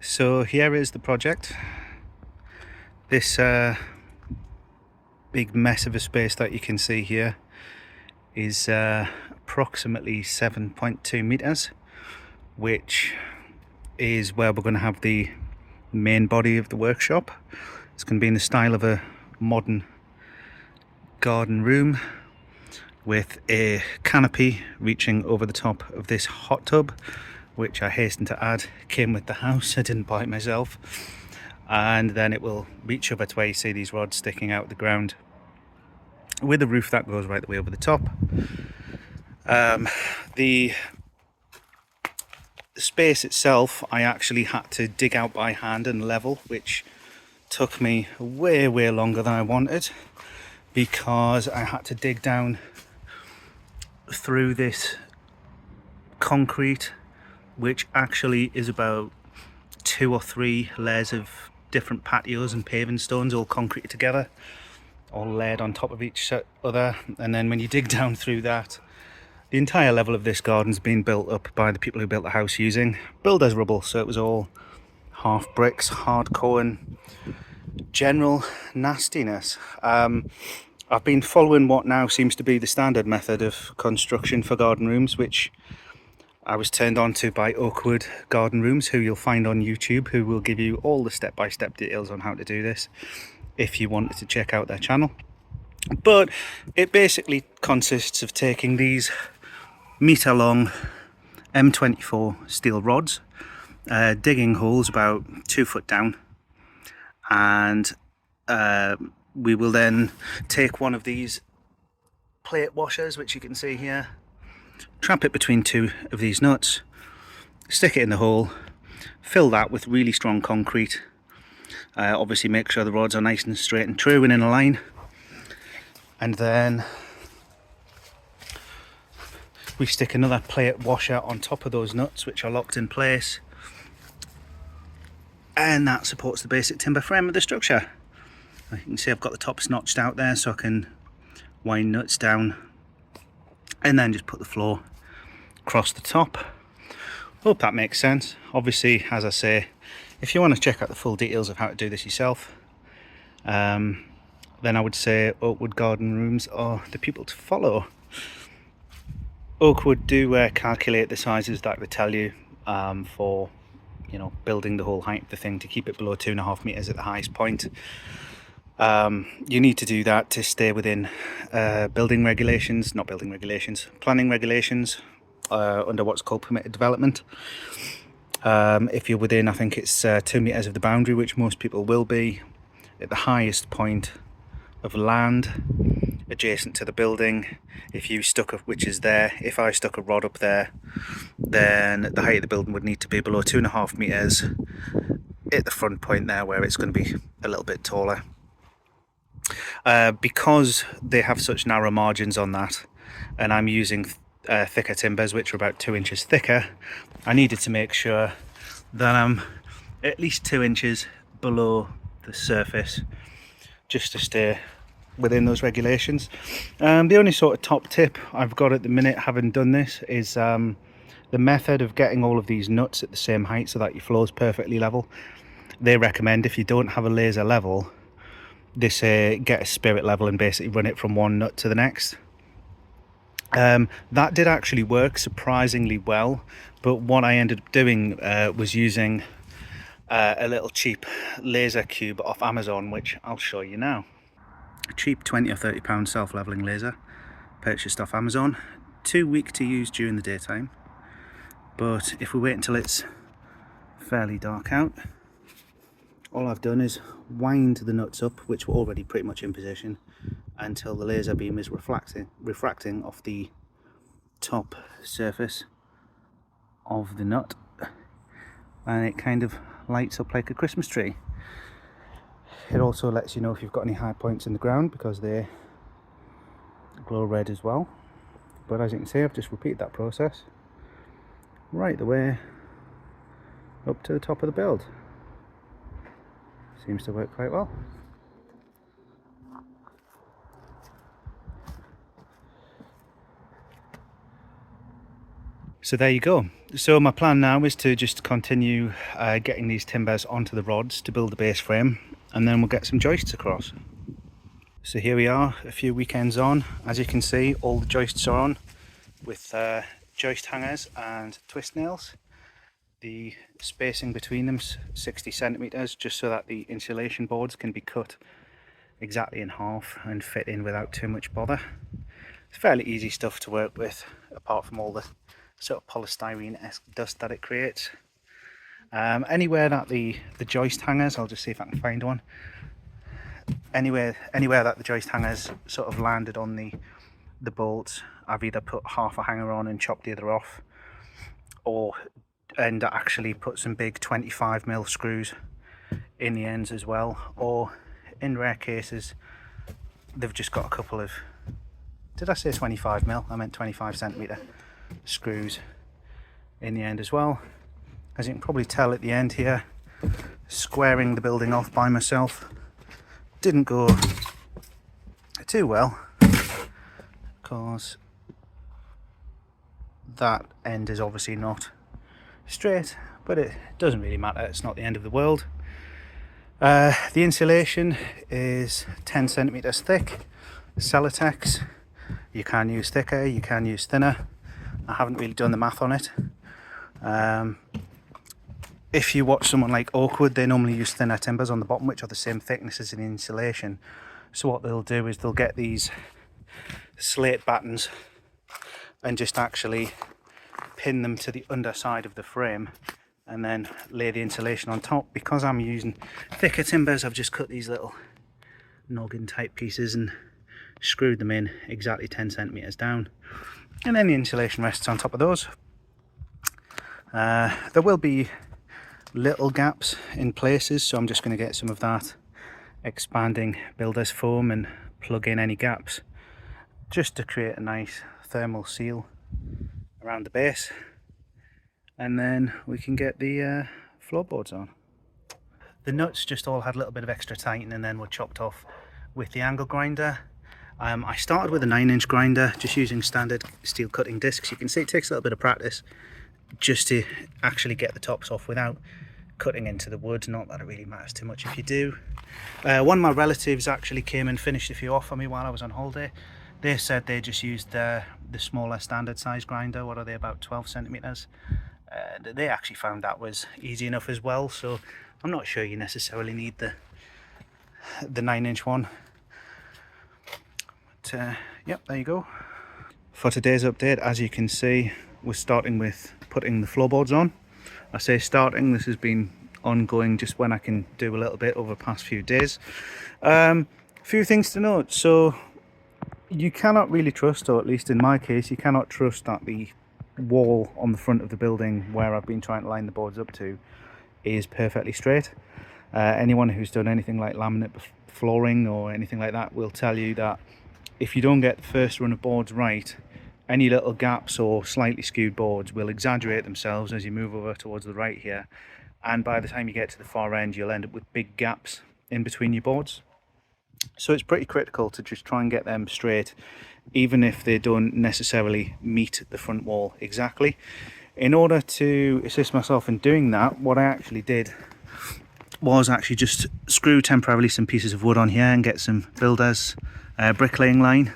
So here is the project. This big mess of a space that you can see here is approximately 7.2 meters, which is where we're going to have the main body of the workshop. It's going to be in the style of a modern garden room with a canopy reaching over the top of this hot tub, which I hasten to add came with the house. I didn't buy it myself. And then it will reach over to where you see these rods sticking out of the ground, with a roof that goes right the way over the top. The space itself I actually had to dig out by hand and level, which took me way longer than I wanted, because I had to dig down through this concrete, which actually is about 2 or 3 layers of different patios and paving stones all concrete together, all layered on top of each other. And then when you dig down through that, the entire level of this garden's been built up by the people who built the house using builder's rubble. So it was all half bricks, hardcore, and general nastiness. I've been following what now seems to be the standard method of construction for garden rooms, which I was turned on to by Oakwood Garden Rooms, who you'll find on YouTube, who will give you all the step-by-step details on how to do this if you wanted to check out their channel. But it basically consists of taking these meter long M24 steel rods, digging holes about 2 foot down, and we will then take one of these plate washers, which you can see here, trap it between 2 of these nuts, stick it in the hole, fill that with really strong concrete, obviously make sure the rods are nice and straight and true and in a line, and then we stick another plate washer on top of those nuts, which are locked in place, and that supports the basic timber frame of the structure. You can see I've got the tops notched out there so I can wind nuts down and then just put the floor across the top. Hope that makes sense. Obviously, as I say, if you want to check out the full details of how to do this yourself, then I would say Oakwood Garden Rooms are the people to follow. Oakwood do calculate the sizes that they tell you for, you know, building the whole height of the thing to keep it below 2.5 meters at the highest point. You need to do that to stay within planning regulations under what's called permitted development. If you're within, I think it's 2 meters of the boundary, which most people will be, at the highest point of land adjacent to the building, if you stuck a, which is there, if I stuck a rod up there, then the height of the building would need to be below 2.5 meters at the front point there, where it's going to be a little bit taller. Because they have such narrow margins on that, and I'm using thicker timbers, which are about 2 inches thicker, I needed to make sure that I'm at least 2 inches below the surface, just to stay within those regulations. The only sort of top tip I've got at the minute, having done this, is the method of getting all of these nuts at the same height so that your floor is perfectly level. They recommend, if you don't have a laser level, they say get a spirit level and basically run it from one nut to the next. That did actually work surprisingly well, but what I ended up doing was using a little cheap laser cube off Amazon, which I'll show you now. A cheap £20 or £30 self-leveling laser, purchased off Amazon. Too weak to use during the daytime, but if we wait until it's fairly dark out, all I've done is wind the nuts up, which were already pretty much in position, until the laser beam is refracting off the top surface of the nut, and it kind of lights up like a Christmas tree. It also lets you know if you've got any high points in the ground, because they glow red as well. But as you can see, I've just repeated that process right the way up to the top of the build. Seems to work quite well. So there you go. So my plan now is to just continue getting these timbers onto the rods to build the base frame, and then we'll get some joists across. So here we are, a few weekends on. As you can see, all the joists are on with joist hangers and twist nails. The spacing between them's 60 centimeters, just so that the insulation boards can be cut exactly in half and fit in without too much bother. It's fairly easy stuff to work with, apart from all the sort of polystyrene-esque dust that it creates. Anywhere that the joist hangers, I'll just see if I can find one. Anywhere that the joist hangers sort of landed on the bolts, I've either put half a hanger on and chopped the other off, and actually put some big 25mm screws in the ends as well, or in rare cases they've just got a couple of, did I say 25mm? I meant 25cm screws in the end as well. As you can probably tell at the end here, squaring the building off by myself didn't go too well, because that end is obviously not straight, but it doesn't really matter, it's not the end of the world. The insulation is 10 centimeters thick, Celotex. You can use thicker, you can use thinner. I haven't really done the math on it. If you watch someone like Oakwood, they normally use thinner timbers on the bottom, which are the same thickness as the insulation. So what they'll do is they'll get these slate battens and just actually pin them to the underside of the frame and then lay the insulation on top. Because I'm using thicker timbers, I've just cut these little noggin type pieces and screwed them in exactly 10 centimeters down, and then the insulation rests on top of those. There will be little gaps in places, so I'm just going to get some of that expanding builder's foam and plug in any gaps, just to create a nice thermal seal around the base, and then we can get the floorboards on. The nuts just all had a little bit of extra tighten and then were chopped off with the angle grinder. I started with a 9-inch grinder, just using standard steel cutting discs. You can see it takes a little bit of practice just to actually get the tops off without cutting into the wood. Not that it really matters too much if you do. One of my relatives actually came and finished a few off for me while I was on holiday. They said they just used the smaller standard size grinder. What are they, about 12 centimeters? They actually found that was easy enough as well, so I'm not sure you necessarily need the 9-inch one. But yep, there you go. For today's update, as you can see, we're starting with putting the floorboards on. I say starting, this has been ongoing just when I can do a little bit over the past few days. Few things to note. So you cannot really trust, or at least in my case, you cannot trust that the wall on the front of the building where I've been trying to line the boards up to is perfectly straight. Anyone who's done anything like laminate flooring or anything like that will tell you that if you don't get the first run of boards right, any little gaps or slightly skewed boards will exaggerate themselves as you move over towards the right here, and by the time you get to the far end you'll end up with big gaps in between your boards. So it's pretty critical to just try and get them straight, even if they don't necessarily meet the front wall exactly. In order to assist myself in doing that, what I actually did was actually just screw temporarily some pieces of wood on here and get some builder's bricklaying line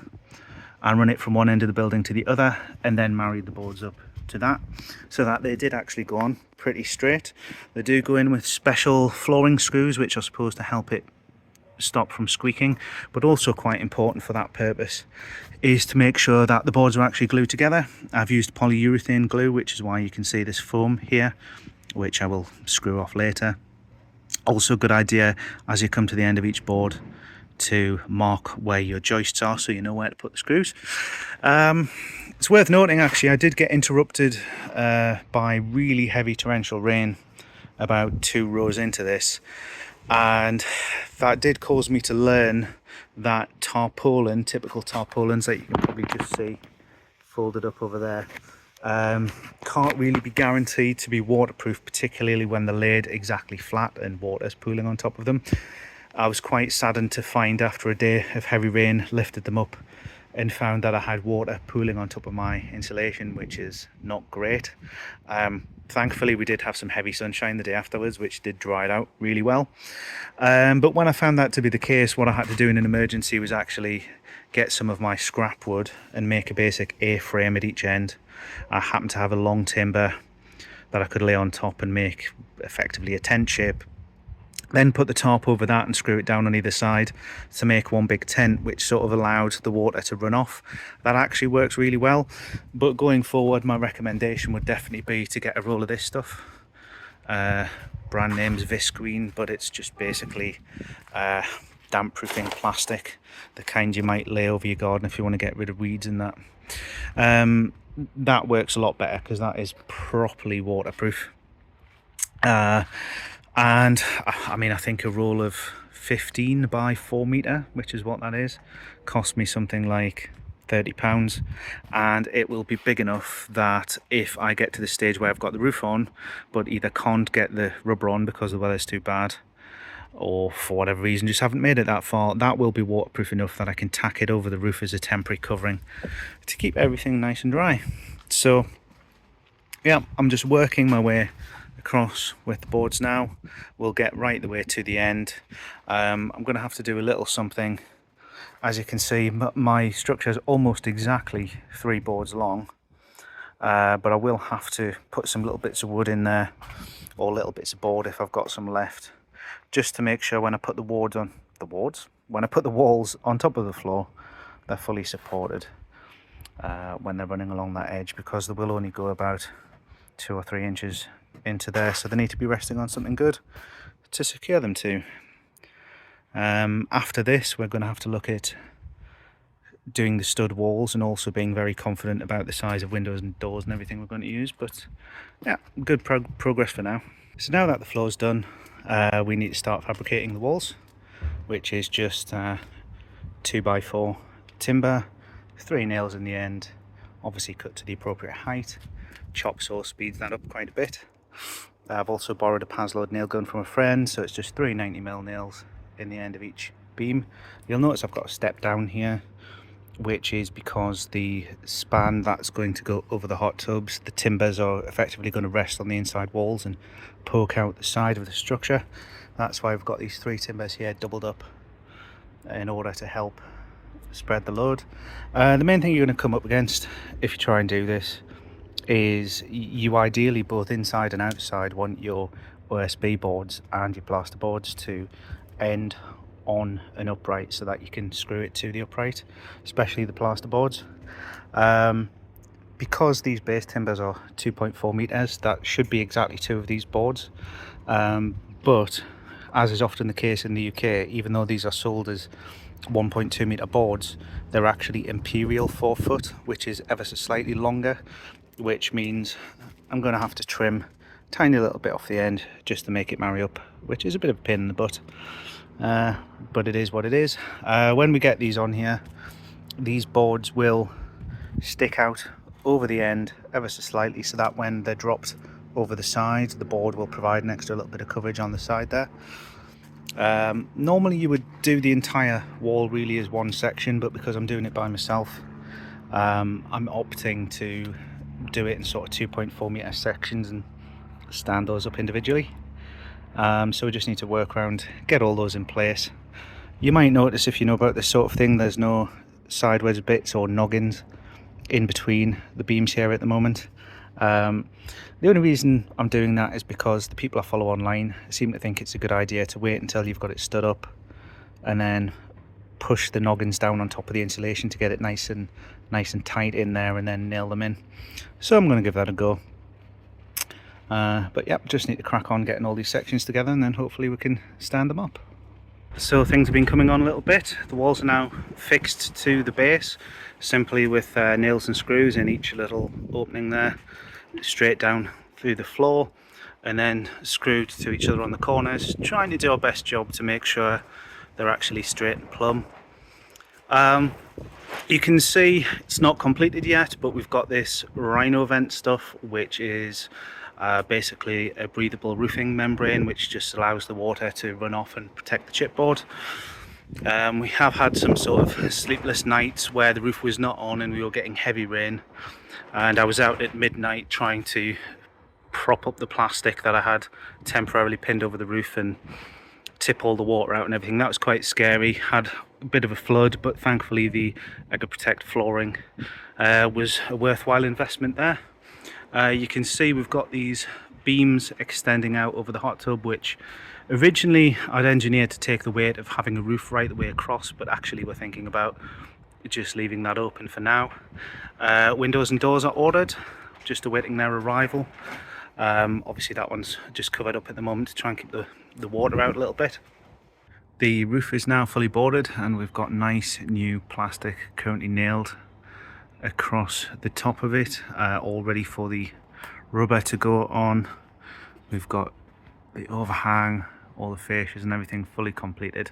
and run it from one end of the building to the other, and then married the boards up to that, so that they did actually go on pretty straight. They do go in with special flooring screws which are supposed to help it stop from squeaking, but also quite important for that purpose is to make sure that the boards are actually glued together. I've used polyurethane glue, which is why you can see this foam here, which I will screw off later. Also a good idea as you come to the end of each board to mark where your joists are, so you know where to put the screws. It's worth noting actually, I did get interrupted by really heavy torrential rain about 2 rows into this, and that did cause me to learn that tarpaulin, typical tarpaulins that you can probably just see folded up over there, can't really be guaranteed to be waterproof, particularly when they're laid exactly flat and water's pooling on top of them. I was quite saddened to find after a day of heavy rain, lifted them up and found that I had water pooling on top of my insulation, which is not great. Thankfully we did have some heavy sunshine the day afterwards, which did dry it out really well. But when I found that to be the case, what I had to do in an emergency was actually get some of my scrap wood and make a basic A-frame at each end. I happened to have a long timber that I could lay on top and make effectively a tent shape. Then put the tarp over that and screw it down on either side to make one big tent, which sort of allowed the water to run off. That actually works really well. But going forward, my recommendation would definitely be to get a roll of this stuff. Brand name's Visqueen, but it's just basically damp proofing plastic, the kind you might lay over your garden if you want to get rid of weeds and that. That works a lot better because that is properly waterproof. And I mean, I think a roll of 15 by 4 meter, which is what that is, cost me something like £30, and it will be big enough that if I get to the stage where I've got the roof on but either can't get the rubber on because the weather's too bad, or for whatever reason just haven't made it that far, that will be waterproof enough that I can tack it over the roof as a temporary covering to keep everything nice and dry. So yeah, I'm just working my way across with the boards now. We'll get right the way to the end. I'm going to have to do a little something. As you can see, my structure is almost exactly 3 boards long, but I will have to put some little bits of wood in there, or little bits of board if I've got some left, just to make sure when I put the walls on top of the floor, they're fully supported when they're running along that edge, because they will only go about 2 or 3 inches into there, so they need to be resting on something good to secure them to. After this, we're going to have to look at doing the stud walls and also being very confident about the size of windows and doors and everything we're going to use. But yeah, good progress for now. So now that the floor's done, we need to start fabricating the walls, which is just 2x4 timber, 3 nails in the end, obviously cut to the appropriate height. Chop saw speeds that up quite a bit. I've also borrowed a Paslode nail gun from a friend, so it's just 3 90mm nails in the end of each beam. You'll notice I've got a step down here, which is because the span that's going to go over the hot tubs, the timbers are effectively going to rest on the inside walls and poke out the side of the structure. That's why I've got these 3 timbers here doubled up in order to help spread the load. The main thing you're going to come up against if you try and do this is you ideally, both inside and outside, want your OSB boards and your plaster boards to end on an upright so that you can screw it to the upright, especially the plaster boards. Because these base timbers are 2.4 meters, that should be exactly 2 of these boards, but as is often the case in the UK, even though these are sold as 1.2 meter boards, they're actually imperial 4 foot, which is ever so slightly longer, which means I'm going to have to trim a tiny little bit off the end just to make it marry up, which is a bit of a pain in the butt, but it is what it is. When we get these on here, these boards will stick out over the end ever so slightly, so that when they're dropped over the side, the board will provide an extra little bit of coverage on the side there. Normally you would do the entire wall really as one section, but because I'm doing it by myself, I'm opting to do it in sort of 2.4 meter sections and stand those up individually. So we just need to work around, get all those in place. You might notice, if you know about this sort of thing, there's no sideways bits or noggins in between the beams here at the moment. The only reason I'm doing that is because the people I follow online seem to think it's a good idea to wait until you've got it stood up and then push the noggins down on top of the insulation to get it nice and tight in there and then nail them in. So I'm going to give that a go. But yep, just need to crack on getting all these sections together and then hopefully we can stand them up. So things have been coming on a little bit. The walls are now fixed to the base, simply with nails and screws in each little opening there, straight down through the floor, and then screwed to each other on the corners, trying to do our best job to make sure they're actually straight and plumb. You can see it's not completed yet, but we've got this Rhino vent stuff, which is basically a breathable roofing membrane which just allows the water to run off and protect the chipboard. We have had some sort of sleepless nights where the roof was not on and we were getting heavy rain, and I was out at midnight trying to prop up the plastic that I had temporarily pinned over the roof and tip all the water out and everything. That was quite scary. Had a bit of a flood, but thankfully the EcoProtect flooring was a worthwhile investment there. You can see we've got these beams extending out over the hot tub, which originally I'd engineered to take the weight of having a roof right the way across, but actually we're thinking about just leaving that open for now. Windows and doors are ordered, just awaiting their arrival. Obviously that one's just covered up at the moment to try and keep the water out a little bit. The roof is now fully boarded and we've got nice new plastic currently nailed across the top of it, all ready for the rubber to go on. We've got the overhang, all the fascias and everything fully completed,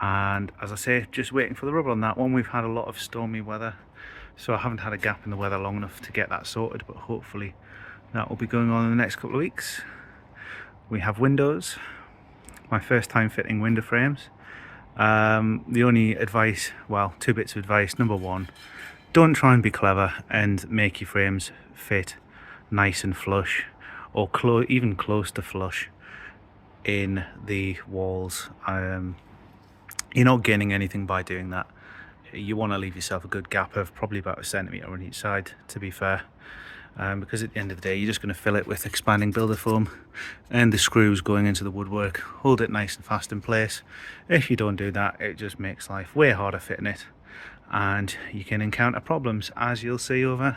and as I say, just waiting for the rubber on that one. We've had a lot of stormy weather, so I haven't had a gap in the weather long enough to get that sorted, but hopefully that will be going on in the next couple of weeks. We have windows, my first time fitting window frames. The only advice, well, two bits of advice. Number one, don't try and be clever and make your frames fit nice and flush, or even close to flush in the walls. You're not gaining anything by doing that. You want to leave yourself a good gap of probably about 1 centimetre on each side, to be fair, because at the end of the day you're just going to fill it with expanding builder foam, and the screws going into the woodwork hold it nice and fast in place. If you don't do that, it just makes life way harder fitting it, and you can encounter problems, as you'll see over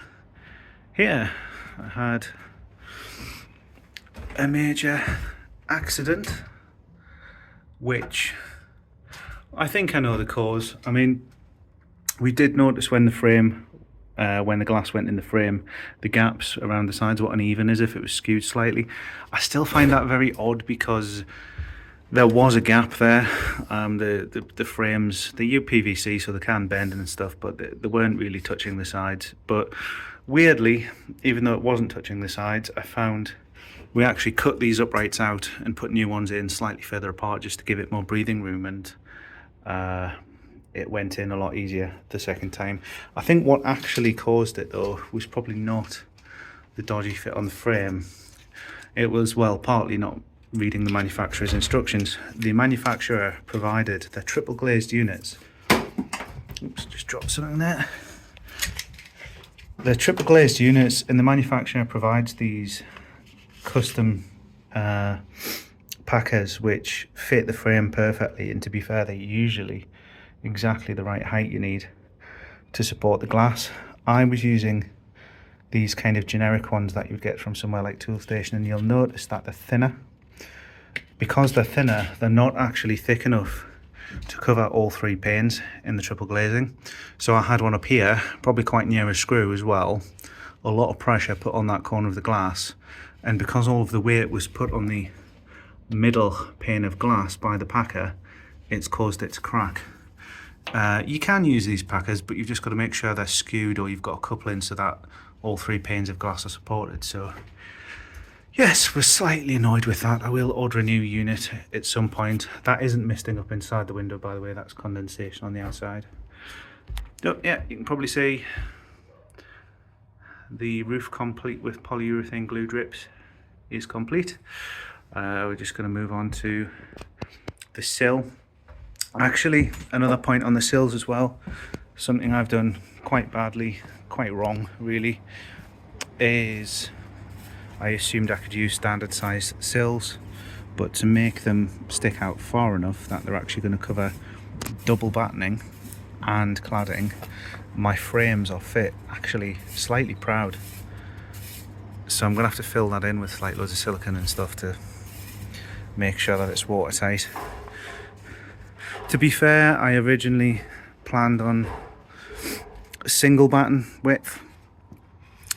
here. I had a major accident, which I think I know the cause. I mean, we did notice when the glass went in the frame, the gaps around the sides were uneven, as if it was skewed slightly. I still find that very odd because there was a gap there. The frames, the UPVC, so they can bend and stuff, but they weren't really touching the sides. But weirdly, even though it wasn't touching the sides, I found we actually cut these uprights out and put new ones in slightly further apart just to give it more breathing room, and it went in a lot easier the second time. I think what actually caused it though was probably not the dodgy fit on the frame. It was, well, partly not reading the manufacturer's instructions. The manufacturer provided their triple glazed units. Oops, just dropped something there. The triple glazed units, and the manufacturer provides these custom packers which fit the frame perfectly, and to be fair, they're usually exactly the right height you need to support the glass. I was using these kind of generic ones that you'd get from somewhere like Toolstation, and you'll notice that they're thinner. Because they're thinner, they're not actually thick enough to cover all 3 panes in the triple glazing. So I had one up here, probably quite near a screw as well, a lot of pressure put on that corner of the glass, and because all of the weight was put on the middle pane of glass by the packer, it's caused it to crack. You can use these packers, but you've just got to make sure they're skewed, or you've got a coupling so that all 3 panes of glass are supported. So yes, we're slightly annoyed with that. I will order a new unit at some point. That isn't misting up inside the window, by the way. That's condensation on the outside. So yeah, you can probably see the roof complete with polyurethane glue drips is complete. We're just going to move on to the sill. Actually, another point on the sills as well, something I've done quite badly, quite wrong really, is I assumed I could use standard size sills, but to make them stick out far enough that they're actually going to cover double battening and cladding, my frames are fit actually slightly proud. So I'm going to have to fill that in with like loads of silicone and stuff to make sure that it's watertight. To be fair, I originally planned on a single batten width,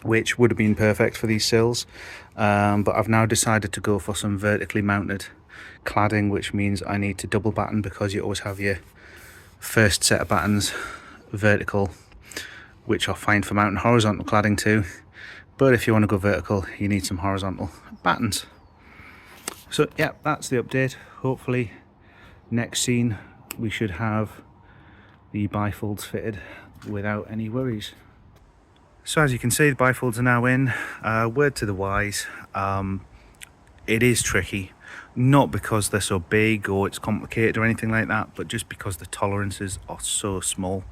which would have been perfect for these sills, but I've now decided to go for some vertically mounted cladding, which means I need to double batten, because you always have your first set of battens vertical, which are fine for mounting horizontal cladding too, but if you want to go vertical you need some horizontal battens. So yeah, that's the update. Hopefully next scene we should have the bifolds fitted without any worries. So as you can see, the bifolds are now in. Word to the wise, it is tricky, not because they're so big or it's complicated or anything like that, but just because the tolerances are so small.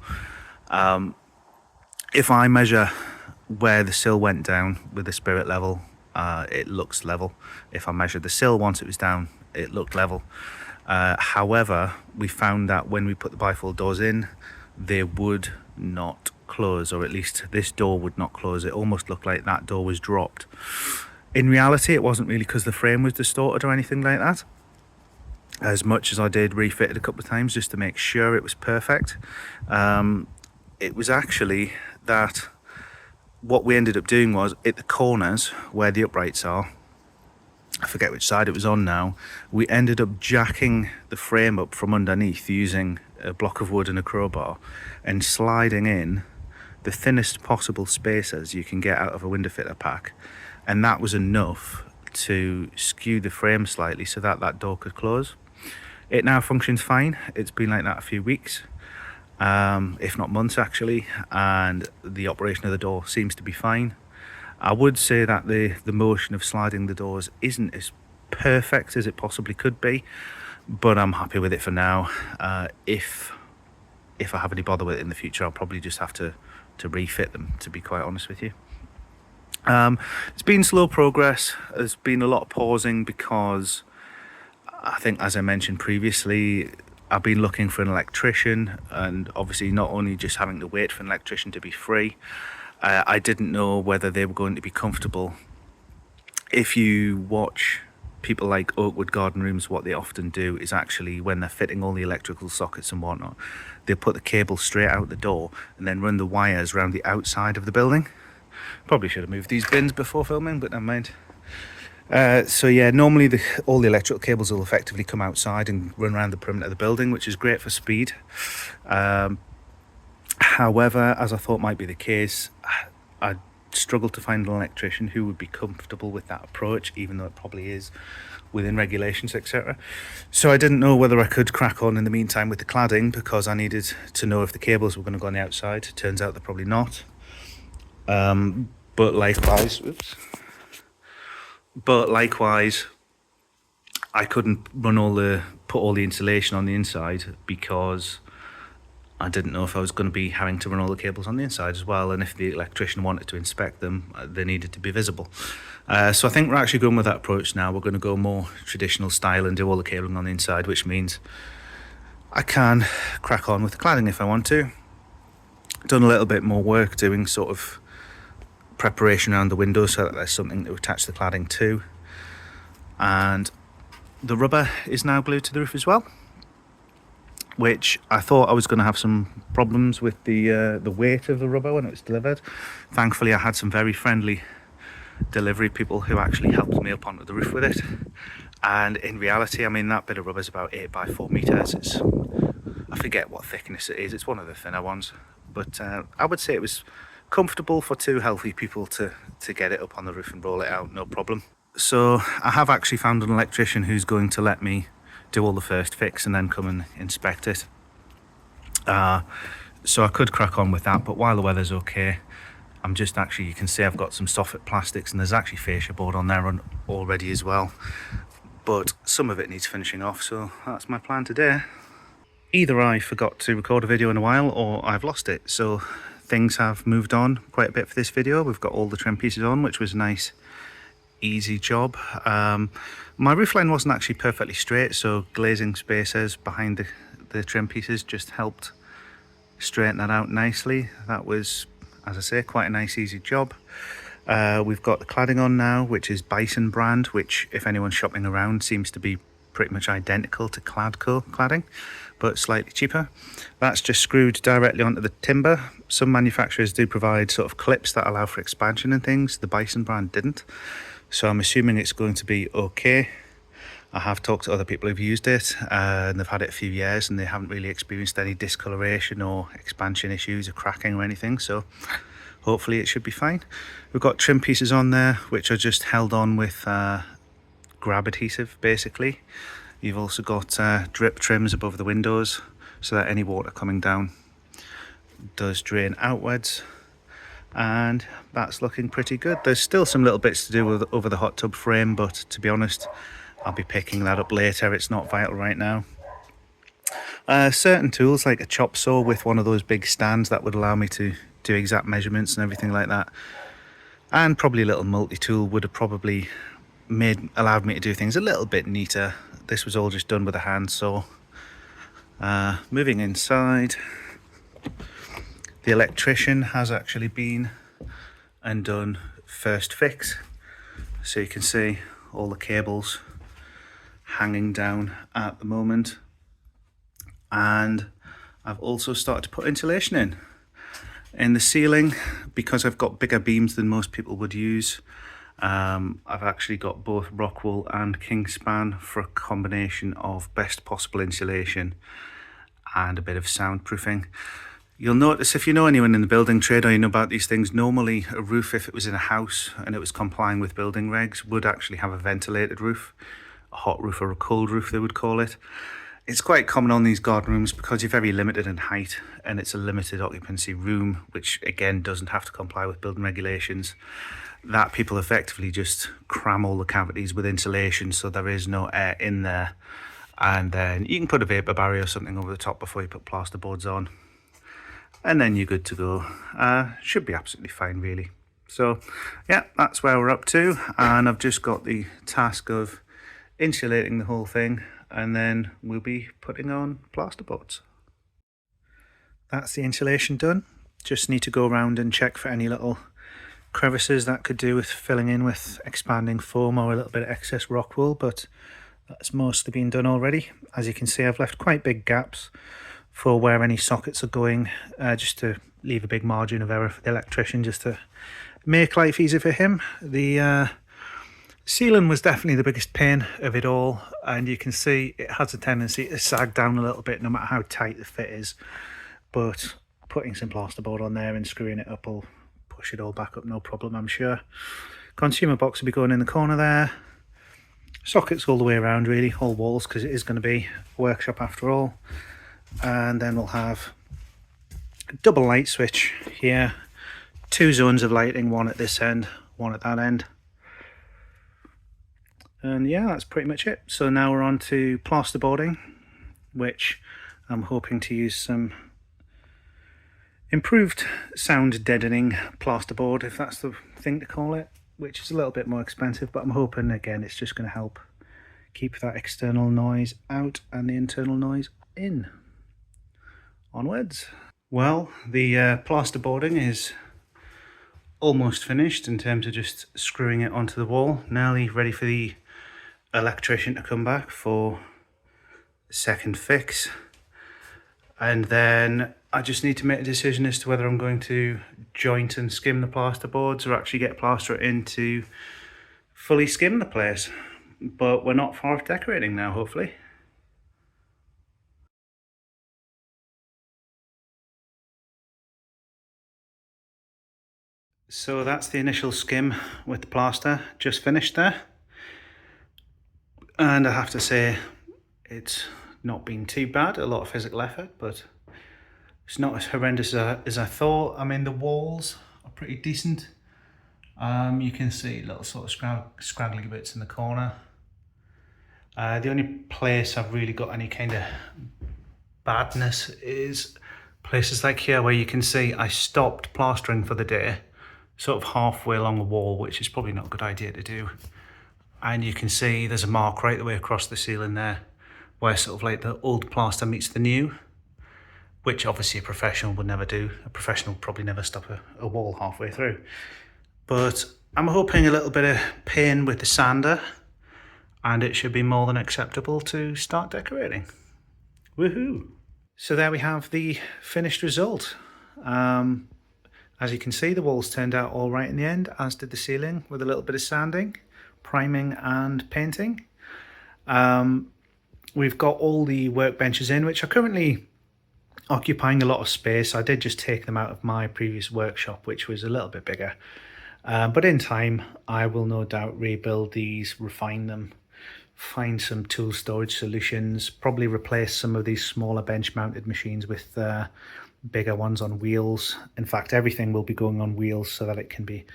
If I measure where the sill went down with the spirit level, it looks level. If I measured the sill once it was down, it looked level. However, we found that when we put the bifold doors in, they would not close, or at least this door would not close. It almost looked like that door was dropped. In reality, it wasn't really because the frame was distorted or anything like that, as much as I did refit it a couple of times just to make sure it was perfect. It was actually that what we ended up doing was, at the corners where the uprights are, I forget which side it was on now, we ended up jacking the frame up from underneath using a block of wood and a crowbar and sliding in the thinnest possible spacers you can get out of a window fitter pack, and that was enough to skew the frame slightly so that that door could close. It now functions fine. It's been like that a few weeks, if not months actually, and the operation of the door seems to be fine. I would say that the motion of sliding the doors isn't as perfect as it possibly could be, but I'm happy with it for now. If I have any bother with it in the future, I'll probably just have to refit them, to be quite honest with you. It's been slow progress. There's been a lot of pausing because I think, as I mentioned previously, I've been looking for an electrician, and obviously not only just having to wait for an electrician to be free, I didn't know whether they were going to be comfortable. If you watch people like Oakwood Garden Rooms, what they often do is actually, when they're fitting all the electrical sockets and whatnot, they put the cable straight out the door and then run the wires around the outside of the building. Probably should have moved these bins before filming, but never mind. So yeah, normally all the electrical cables will effectively come outside and run around the perimeter of the building, which is great for speed. However, as I thought might be the case, I struggled to find an electrician who would be comfortable with that approach, even though it probably is within regulations, etc. So I didn't know whether I could crack on in the meantime with the cladding, because I needed to know if the cables were going to go on the outside. Turns out they're probably not. But likewise, I couldn't put all the insulation on the inside because I didn't know if I was going to be having to run all the cables on the inside as well, and if the electrician wanted to inspect them, they needed to be visible. So I think we're actually going with that approach now. We're going to go more traditional style and do all the cabling on the inside, which means I can crack on with the cladding if I want to. Done a little bit more work doing sort of preparation around the windows so that there's something to attach the cladding to, and the rubber is now glued to the roof as well, which I thought I was going to have some problems with the weight of the rubber when it was delivered. Thankfully, I had some very friendly delivery people who actually helped me up onto the roof with it, and in reality, I mean, that bit of rubber is about 8 by 4 meters. I forget what thickness it is. It's one of the thinner ones, but I would say it was comfortable for two healthy people to get it up on the roof and roll it out, no problem. So I have actually found an electrician who's going to let me do all the first fix and then come and inspect it. So I could crack on with that, but while the weather's okay, I'm just actually, you can see I've got some soffit plastics, and there's actually fascia board on there already as well, but some of it needs finishing off, so that's my plan today. Either I forgot to record a video in a while, or I've lost it, so things have moved on quite a bit for this video. We've got all the trim pieces on, which was a nice easy job. My roofline wasn't actually perfectly straight, so glazing spacers behind the trim pieces just helped straighten that out nicely. That was, as I say, quite a nice easy job. We've got the cladding on now, which is Bison brand, which, if anyone's shopping around, seems to be pretty much identical to Cladco cladding, but slightly cheaper. That's just screwed directly onto the timber. Some manufacturers do provide sort of clips that allow for expansion and things. The Bison brand didn't, so I'm assuming it's going to be okay. I have talked to other people who've used it, and they've had it a few years and they haven't really experienced any discoloration or expansion issues or cracking or anything, so hopefully it should be fine. We've got trim pieces on there which are just held on with grab adhesive basically. You've also got drip trims above the windows. so that any water coming down does drain outwards. And that's looking pretty good. There's still some little bits to do with over the hot tub frame, but to be honest, I'll be picking that up later. It's not vital right now. Certain tools like a chop saw with one of those big stands that would allow me to do exact measurements and everything like that, and probably a little multi-tool would have probably allowed me to do things a little bit neater. This was all just done with a hand saw. Moving inside, the electrician has actually been and done first fix, so you can see all the cables hanging down at the moment. And I've also started to put insulation in the ceiling. Because I've got bigger beams than most people would use, I've actually got both Rockwool and Kingspan for a combination of best possible insulation and a bit of soundproofing. You'll notice, if you know anyone in the building trade or you know about these things, normally a roof, if it was in a house and it was complying with building regs, would actually have a ventilated roof, a hot roof or a cold roof they would call it. It's quite common on these garden rooms because you're very limited in height and it's a limited occupancy room, which again doesn't have to comply with building regulations, that people effectively just cram all the cavities with insulation so there is no air in there. And then you can put a vapor barrier or something over the top before you put plasterboards on, and then you're good to go. Should be absolutely fine really. So yeah, that's where we're up to, and I've just got the task of insulating the whole thing, and then we'll be putting on plasterboards. That's the insulation done. Just need to go around and check for any little crevices that could do with filling in with expanding foam or a little bit of excess rock wool, but that's mostly been done already. As you can see, I've left quite big gaps for where any sockets are going, just to leave a big margin of error for the electrician, just to make life easy for him. The ceiling was definitely the biggest pain of it all, and you can see it has a tendency to sag down a little bit no matter how tight the fit is, but putting some plasterboard on there and screwing it up will push it all back up, no problem, I'm sure. Consumer box will be going in the corner there. Sockets all the way around really, all walls, because it is going to be a workshop after all. And then we'll have a double light switch here, 2 zones of lighting, one at this end, one at that end. And yeah, that's pretty much it. So now we're on to plasterboarding, which I'm hoping to use some improved sound deadening plasterboard, if that's the thing to call it, which is a little bit more expensive, but I'm hoping again it's just going to help keep that external noise out and the internal noise in. Onwards. Well, the plasterboarding is almost finished in terms of just screwing it onto the wall. Nearly ready for the electrician to come back for second fix, and then I just need to make a decision as to whether I'm going to joint and skim the plasterboards or actually get plaster in to fully skim the place. But we're not far off decorating now, hopefully. So that's the initial skim with the plaster, just finished there. And I have to say, it's not been too bad, a lot of physical effort, but it's not as horrendous as I thought. I mean, the walls are pretty decent. You can see little sort of scraggly bits in the corner. The only place I've really got any kind of badness is places like here where you can see I stopped plastering for the day, sort of halfway along the wall, which is probably not a good idea to do. And you can see there's a mark right the way across the ceiling there, where sort of like the old plaster meets the new, which obviously a professional would never do. A professional would probably never stop a wall halfway through. But I'm hoping a little bit of pain with the sander, and it should be more than acceptable to start decorating. Woohoo! So there we have the finished result. As you can see, the walls turned out all right in the end, as did the ceiling, with a little bit of sanding, priming and painting. We've got all the workbenches in, which are currently occupying a lot of space. I did just take them out of my previous workshop, which was a little bit bigger. But in time, I will no doubt rebuild these, refine them, find some tool storage solutions, probably replace some of these smaller bench mounted machines with bigger ones on wheels. In fact, everything will be going on wheels so that it can be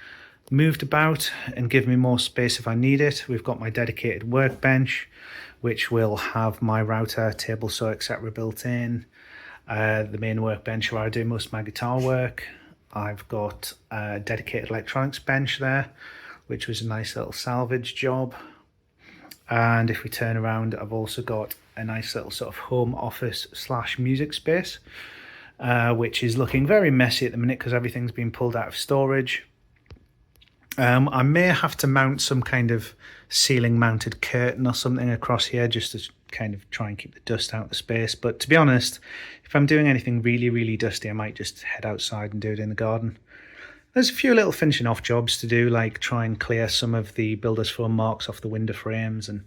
moved about and give me more space if I need it. We've got my dedicated workbench, which will have my router, table saw, etc. built in. The main workbench where I do most of my guitar work. I've got a dedicated electronics bench there, which was a nice little salvage job. And if we turn around, I've also got a nice little sort of home office / music space, which is looking very messy at the minute because everything's been pulled out of storage. I may have to mount some kind of ceiling mounted curtain or something across here just to kind of try and keep the dust out of the space. But to be honest, if I'm doing anything really dusty, I might just head outside and do it in the garden. There's a few little finishing off jobs to do, like try and clear some of the builder's foam marks off the window frames and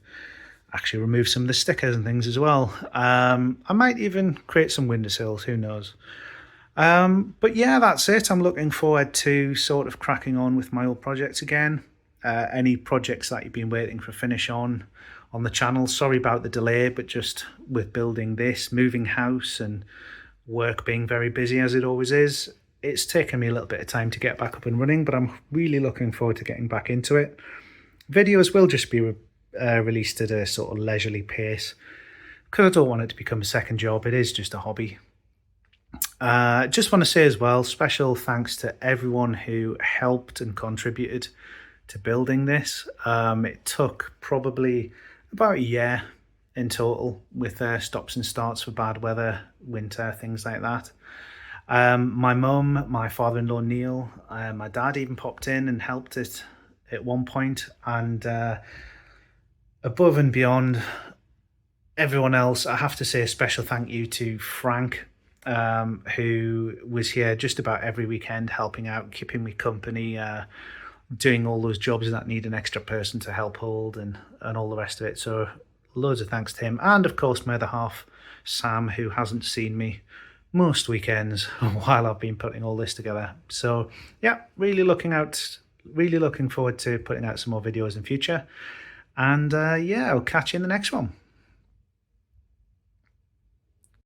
actually remove some of the stickers and things as well. I might even create some windowsills, who knows. But yeah, that's it. I'm looking forward to sort of cracking on with my old projects again. Any projects that you've been waiting for finish on the channel, sorry about the delay, but just with building this, moving house and work being very busy as it always is, it's taken me a little bit of time to get back up and running, but I'm really looking forward to getting back into it. Videos will just be released at a sort of leisurely pace because I don't want it to become a second job. It is just a hobby. Just want to say as well, special thanks to everyone who helped and contributed to building this. It took probably about a year in total with stops and starts for bad weather, winter, things like that. My mum, my father-in-law Neil, my dad even popped in and helped it at one point, and above and beyond everyone else, I have to say a special thank you to Frank, who was here just about every weekend helping out, keeping me company, doing all those jobs that need an extra person to help hold and all the rest of it. So loads of thanks to him, and of course my other half Sam, who hasn't seen me most weekends while I've been putting all this together. So yeah, really looking forward to putting out some more videos in future, and yeah, I'll catch you in the next one.